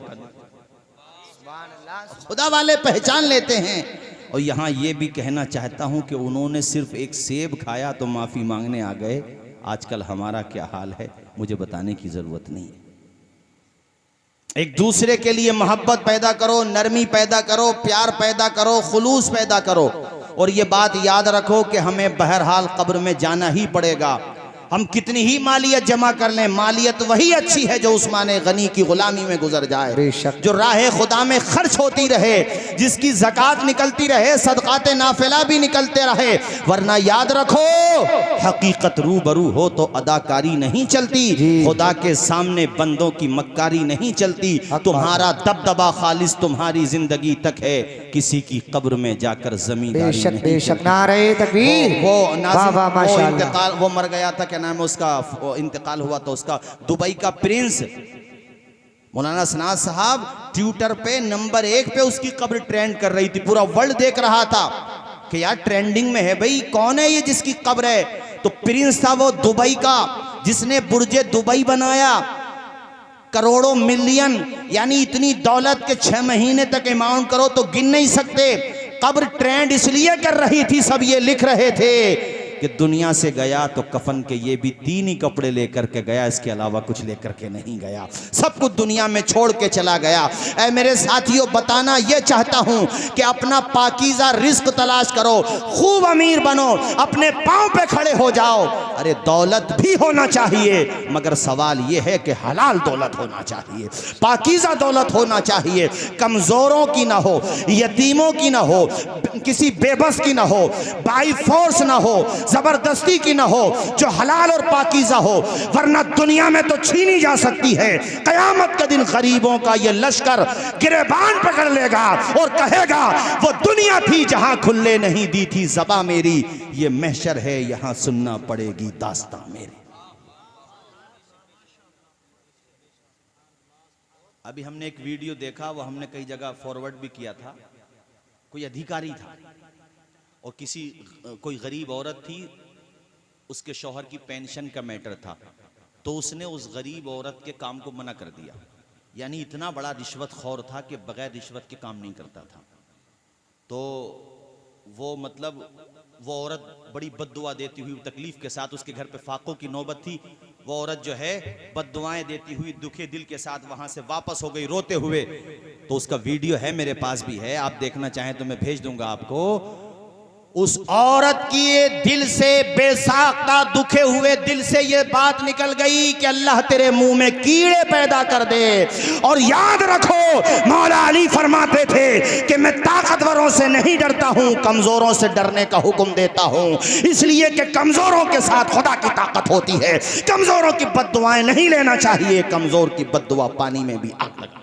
खुदा वाले पहचान लेते हैं। और यहां ये भी कहना चाहता हूं कि उन्होंने सिर्फ एक सेब खाया तो माफी मांगने आ गए। आजकल हमारा क्या हाल है मुझे बताने की जरूरत नहीं है। एक दूसरे के लिए मोहब्बत पैदा करो, नरमी पैदा करो, प्यार पैदा करो, खुलूस पैदा करो। और ये बात याद रखो कि हमें बहरहाल कब्र में जाना ही पड़ेगा। हम कितनी ही मालियत जमा कर लें, मालियत वही अच्छी है जो उस्मान गनी की गुलामी में गुजर जाए, जो राह खुदा में खर्च होती रहे, जिसकी ज़कात निकलती रहे, सदकात नाफिला भी निकलते रहे। वरना याद रखो, हकीकत रूबरू हो तो अदाकारी नहीं चलती, खुदा के सामने बंदों की मक्कारी नहीं चलती। तुम्हारा दबदबा खालिस तुम्हारी जिंदगी तक है, किसी की कब्र में जाकर जमींदारी नहीं चलती। वो मर गया था, नाम है उसका, इंतकाल हुआ तो उसका, दुबई का प्रिंस मौलाना सनाद साहब ट्विटर पे नंबर 1 पे उसकी कब्र ट्रेंड कर रही थी। पूरा वर्ल्ड देख रहा था कि यार ट्रेंडिंग में है भाई, कौन है ये जिसकी कब्र है? तो प्रिंस था वो दुबई का, जिसने बुर्जे दुबई बनाया। करोड़ों मिलियन यानी इतनी दौलत के 6 महीने तक अमाउंट करो तो गिन नहीं सकते। कब्र ट्रेंड इसलिए कर रही थी, सब ये लिख रहे थे कि दुनिया से गया तो कफन के ये भी 3 ही कपड़े लेकर के गया, इसके अलावा कुछ लेकर के नहीं गया। सब कुछ दुनिया में छोड़ के चला गया। ऐ मेरे साथियों, बताना ये चाहता हूं कि अपना पाकीज़ा रिस्क तलाश करो, खूब अमीर बनो, अपने पांव पे खड़े हो जाओ। अरे दौलत भी होना चाहिए, मगर सवाल ये है कि हलाल दौलत होना चाहिए, पाकीज़ा दौलत होना चाहिए। कमजोरों की ना हो, यतीमों की ना हो, किसी बेबस की ना हो, बाई फोर्स ना हो, जबरदस्ती की ना हो, जो हलाल और पाकीज़ा हो। वरना दुनिया में तो छीनी जा सकती है, कयामत के दिन गरीबों का ये लश्कर गिरेबान पकड़ लेगा और कहेगा वो दुनिया थी जहां खुले नहीं दी थी ज़बां मेरी, ये महशर है यहां सुनना पड़ेगी दास्तां मेरी। अभी हमने एक वीडियो देखा, वो हमने कई जगह फॉरवर्ड भी किया था। कोई अधिकारी था और कोई गरीब औरत थी, उसके शौहर की पेंशन का मैटर था, तो उसने उस गरीब औरत के काम को मना कर दिया। यानी इतना बड़ा रिश्वतखोर था कि बगैर रिश्वत के काम नहीं करता था। तो वो मतलब वो औरत बड़ी बद्दुआ देती हुई, तकलीफ के साथ, उसके घर पे फाकों की नौबत थी। वो औरत जो है बद्दुआएं देती हुई दुखे दिल के साथ वहां से वापस हो गई रोते हुए। तो उसका वीडियो है, मेरे पास भी है, आप देखना चाहें तो मैं भेज दूंगा आपको। उस औरत की ये दिल से बेसाख्ता दुखे हुए दिल से ये बात निकल गई कि अल्लाह तेरे मुंह में कीड़े पैदा कर दे। और याद रखो मौला अली फरमाते थे कि मैं ताकतवरों से नहीं डरता हूं, कमजोरों से डरने का हुक्म देता हूं, इसलिए कि कमजोरों के साथ खुदा की ताकत होती है। कमजोरों की बद्दुआएं नहीं लेना चाहिए, कमजोर की बद्दुआ पानी में भी आग लगा।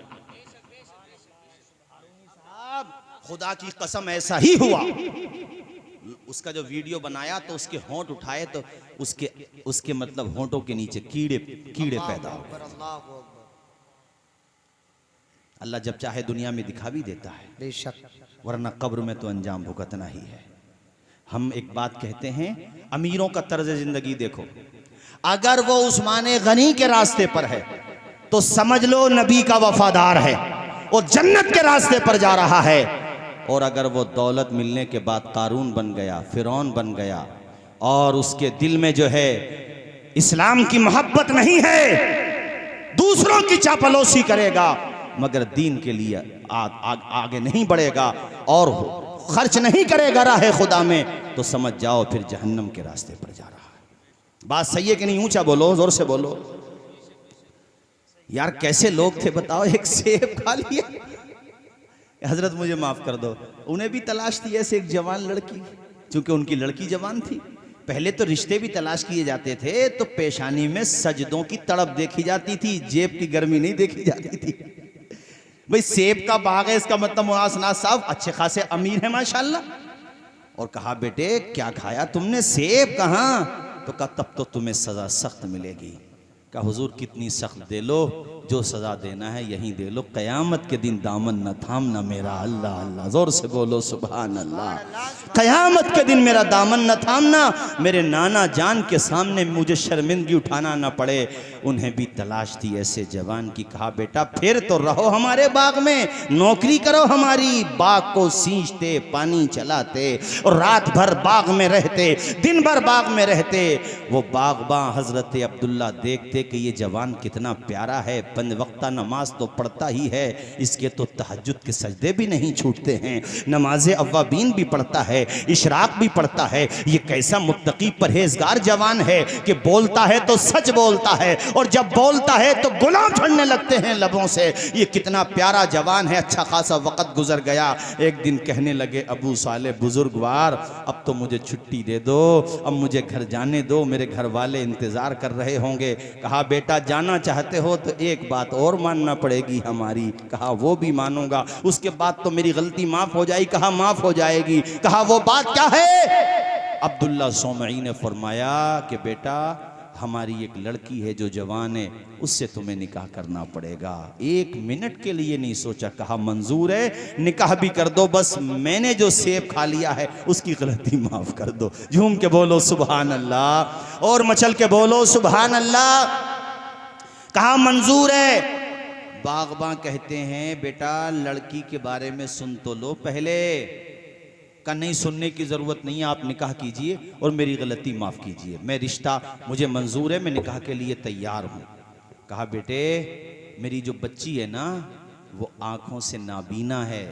खुदा की कसम ऐसा ही हुआ। उसका जो वीडियो बनाया तो उसके होंठ उठाए तो उसके मतलब होंठों के नीचे कीड़े पैदा हो गए। अल्लाह जब चाहे दुनिया में दिखा भी देता है, बेशक, वरना कब्र में तो अंजाम भुगतना ही है। हम एक बात कहते हैं, अमीरों का तर्ज जिंदगी देखो, अगर वो उस्मान गनी के रास्ते पर है तो समझ लो नबी का वफादार है और जन्नत के रास्ते पर जा रहा है। और अगर वो दौलत मिलने के बाद कारून बन गया, फिरौन बन गया और उसके दिल में जो है इस्लाम की मोहब्बत नहीं है, दूसरों की चापलूसी करेगा मगर दीन के लिए आगे नहीं बढ़ेगा और खर्च नहीं करेगा राह खुदा में, तो समझ जाओ फिर जहन्नम के रास्ते पर जा रहा है। बात सही है कि नहीं? ऊंचा बोलो, जोर से बोलो यार। कैसे लोग थे बताओ, एक सेब खा लिए। हजरत मुझे माफ कर दो, उन्हें भी तलाश थी ऐसे एक जवान लड़की, क्योंकि उनकी लड़की जवान थी। पहले तो रिश्ते भी तलाश किए जाते थे तो पेशानी में सजदों की तड़प देखी जाती थी, जेब की गर्मी नहीं देखी जाती थी। भाई सेब का बाग है, इसका मतलब मुनासना साहब अच्छे खासे अमीर है माशाल्लाह। और कहा बेटे क्या खाया तुमने? सेब। कहाँ? तो कहा तब तो तुम्हें सजा सख्त मिलेगी। कहा हुजूर कितनी सख्त दे लो, जो सजा देना है यहीं दे लो, कयामत के दिन दामन न थामना मेरा। अल्लाह अल्लाह, जोर से बोलो सुभान अल्लाह। कयामत के दिन मेरा दामन न थामना, मेरे नाना जान के सामने मुझे शर्मिंदगी उठाना न पड़े। उन्हें भी तलाश थी ऐसे जवान की। कहा बेटा फिर तो रहो हमारे बाग में, नौकरी करो हमारी, बाग को सींचते, पानी चलाते और रात भर बाग में रहते, दिन भर बाग में रहते। वो बागबां हजरत अब्दुल्ला देखते कि ये जवान कितना प्यारा है, पंज वक्ता नमाज तो पढ़ता ही है, इसके तो तहज्जुद के सजदे भी नहीं छूटते हैं, नमाज अव्वाबीन भी पढ़ता है, इशराक भी पढ़ता है। ये कैसा मुत्तकी परहेजगार जवान है कि बोलता है तो सच बोलता है और जब बोलता है तो गुलाम झड़ने लगते हैं लबों से। ये कितना प्यारा जवान है। अच्छा खासा वक्त गुजर गया, एक दिन कहने लगे अबू साले बुजुर्गवार अब तो मुझे छुट्टी दे दो, अब मुझे घर जाने दो, मेरे घर वाले इंतजार कर रहे होंगे। कहा बेटा जाना चाहते हो तो एक बात और मानना पड़ेगी हमारी। कहा वो भी मानूंगा, उसके बाद तो मेरी गलती माफ हो जाएगी। कहा माफ हो जाएगी। कहा वो बात क्या है? अब्दुल्ला सोमई ने फरमाया कि बेटा हमारी एक लड़की है जो जवान है, उससे तुम्हें निकाह करना पड़ेगा। एक मिनट के लिए नहीं सोचा, कहा मंजूर है, निकाह भी कर दो, बस मैंने जो सेब खा लिया है उसकी गलती माफ कर दो। झूम के बोलो सुभान अल्लाह और मचल के बोलो सुभान अल्लाह। कहा मंजूर है। बागबां कहते हैं बेटा लड़की के बारे में सुन तो लो पहले। का नहीं सुनने की जरूरत नहीं है, आप निकाह कीजिए और मेरी गलती माफ कीजिए, मैं रिश्ता मुझे मंजूर है, मैं निकाह के लिए तैयार हूं। कहा बेटे मेरी जो बच्ची है ना वो आंखों से नाबीना है,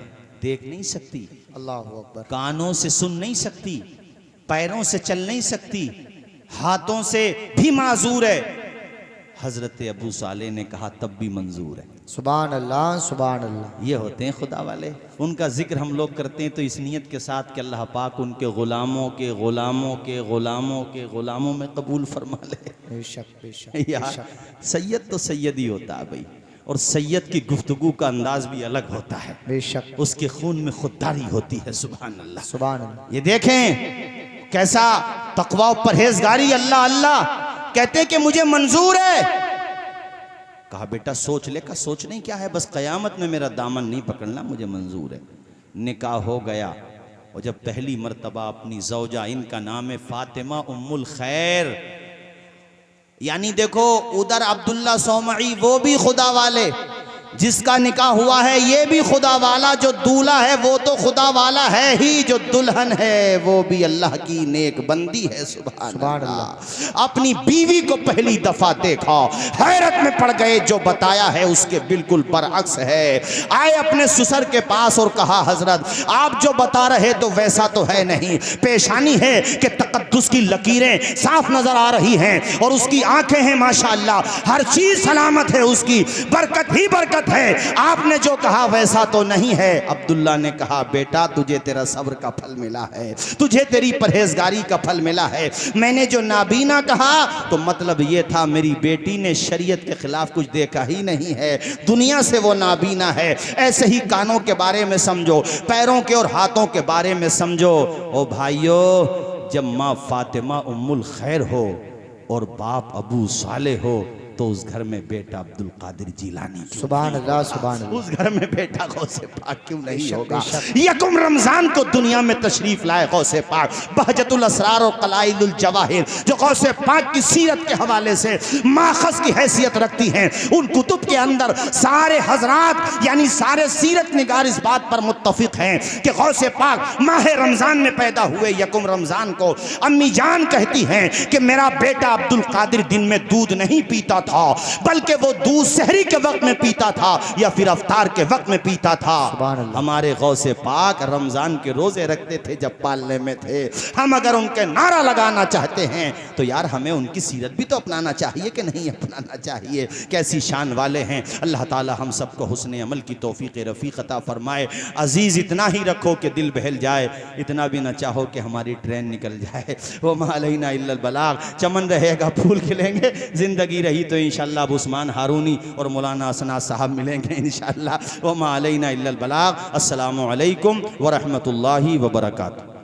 देख नहीं सकती, अल्लाह अकबर, कानों से सुन नहीं सकती, पैरों से चल नहीं सकती, हाथों से भी माजूर है। हजरत अबू साले ने कहा तब भी मंजूर है। सुभान अल्लाह सुभान अल्लाह। ये होते हैं खुदा वाले। उनका जिक्र हम लोग करते हैं तो इस नियत के साथ कि अल्लाह पाक उनके गुलामों के गुलामों के गुलामों के गुलामों में कबूल फरमा ले। बेशक बेशक यार सैयद तो सैयद ही होता है भाई, और सैयद की गुफ्तगू का अंदाज भी अलग होता है। बेशक उसके खून में खुददारी होती है। सुभान अल्लाह सुभान अल्लाह। ये देखें कैसा तकवा परहेजगारी। अल्लाह अल्लाह कहते कि मुझे मंजूर है। कहा बेटा सोच ले। का सोचने क्या है, बस कयामत में मेरा दामन नहीं पकड़ना, मुझे मंजूर है। निकाह हो गया और जब पहली मर्तबा अपनी ज़ौजा, इनका नाम है फातिमा उम्मुल खैर, यानी देखो उधर अब्दुल्ला सोमई वो भी खुदा वाले, जिसका निकाह हुआ है ये भी खुदा वाला, जो दूल्हा है वो तो खुदा वाला है ही, जो दुल्हन है वो भी अल्लाह की नेक बंदी है। सुभान अल्लाह। अपनी बीवी को पहली दफा देखा, हैरत में पड़ गए, जो बताया है उसके बिल्कुल बरअक्स है। आए अपने ससुर के पास और कहा हजरत आप जो बता रहे तो वैसा तो है नहीं, पेशानी है कि तकद्दुस की लकीरें साफ नजर आ रही हैं और उसकी आंखें हैं माशाअल्लाह, हर चीज सलामत है, उसकी बरकत ही बरकत है, आपने जो कहा वैसा तो नहीं है। अब्दुल्ला ने कहा बेटा तुझे तेरा सब्र का फल मिला है, तुझे तेरी परहेजगारी का फल मिला है। मैंने जो नाबीना कहा तो मतलब ये था मेरी बेटी ने शरीयत के खिलाफ कुछ देखा ही नहीं है, दुनिया से वो नाबीना है। ऐसे ही कानों के बारे में समझो, पैरों के और हाथों के बारे में समझो। ओ भाइयों, जब माँ फातिमा उम्मुल खैर हो और बाप अबू साले हो तो उस घर में बेटा अब्दुल कादिर जिलानी, सुभान अल्लाह, सुभान अल्लाह। उस घर में बेटा गौसे पाक क्यों नहीं होगा। यकम रमजान को दुनिया में तशरीफ लाए गौसे पाक, बहजतुल असरार और कलाइलुल जवाहिर, जो गौसे पाक की सीरत के हवाले से माखज़ की हैसियत रखती हैं। उन कुतुब के अंदर सारे हजरात यानी सारे सीरत निगार इस बात पर मुत्तफिक हैं कि गौसे पाक माह रमजान में पैदा हुए। यकम रमजान को अम्मी जान कहती हैं कि मेरा बेटा अब्दुल कादिर दिन में दूध नहीं पीता था, बल्कि वो दूध सहरी के वक्त में पीता था या फिर अफ्तार के वक्त में पीता था। हमारे गौसे पाक रमजान के रोजे रखते थे जब पालने में थे। हम अगर उनके नारा लगाना चाहते हैं तो यार हमें उनकी सीरत भी तो अपनाना चाहिए कि नहीं अपनाना चाहिए। कैसी शान वाले हैं। अल्लाह ताला हम सबको हुस्न अमल की तौफीक रफ़ीक अता फरमाए। अजीज़ इतना ही रखो कि दिल बहल जाए, इतना भी ना चाहो कि हमारी ट्रेन निकल जाए। वो मा अलैना इल्लल बलाग। चमन रहेगा, फूल खिलेंगे, ज़िंदगी रही तो इंशाअल्लाह अब उस्मान हारूनी और मौलाना असना साहब मिलेंगे इंशाअल्लाह। व मा अलैना इल्लल बलाग। अस्सलामु अलैकुम व रहमतुल्लाहि व बरकातुहू।